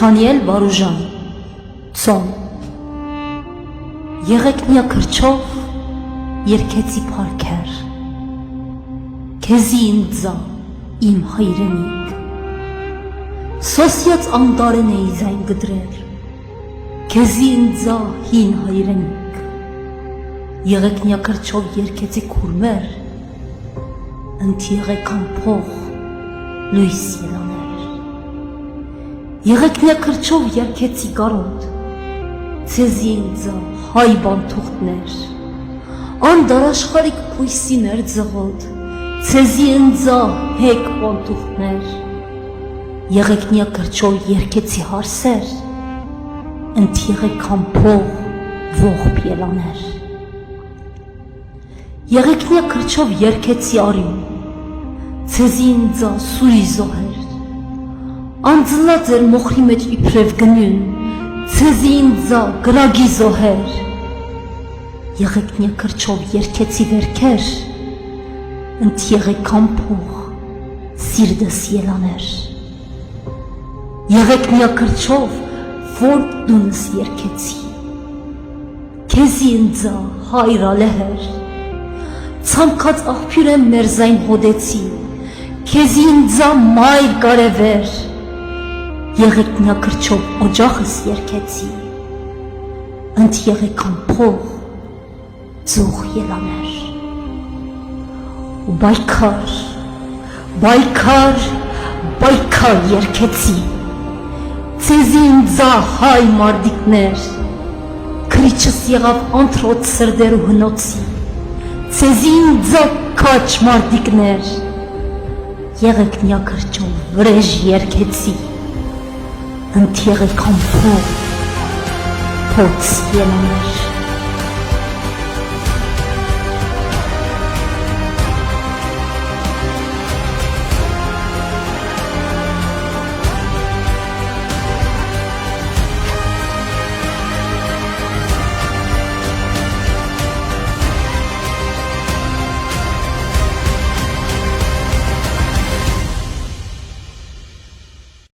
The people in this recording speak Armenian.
Թանիել Վարուժան, Ծոմ։ Եղեգնյա քրչով երգեցի փարքեր, քեզի ինձա իմ հայրենիք, սոսյաց անտարեն էի զայն գդրել, քեզի ինձա հին հայրենիք, եղեգնյա քրչով երգեցի քուրմեր, ընդ եղեկան փող լույս ելաներ, եղեգնյա քրչով երգեցի կարոտ, ցեզի ինձա հայ բանթուղթներ, անդարաշխարիկ փույսիներ ձղոտ, ցեզի ինձա հեկ բանթուղթներ, եղեգնյա քրչով երգեցի հարսեր, ընդ եղեկան փող ողբ ելաներ, եղեգնյա քրչով երգեցի արյուն, ցեզի ինձա սուրի զոհեր, անձնած էր մոխրի մեջ իբրև գնյուն, ցեզի ինձա գրագի զոհեր, եղեգնյա քրչով երգեցի վերքեր, ընդ եղեկան փող սիրտս ելաներ, եղեգնյա քրչով որ դունս երգեցի, քեզի ինձա հայր ալեհեր, ցամքած աղբյուր եմ մեր զայն հոդեցի, քեզի ինձա մայր կարևեր, եղեգնյա քրչով օջախս երգեցի, ընդ եղեկան փող ձող ելաներ, ու բայքար, բայքար, բայքար երգեցի, ցեզի ինձա հայ մարդիկներ, քրիչս եղավ անթրոց սրդեր ու հնոցի, ցեզի ինձա քաչ մարդիկներ, եղեգնյա քրչով վրեժ երգեցի, ընդ եղեկան փող փոց ելաներ,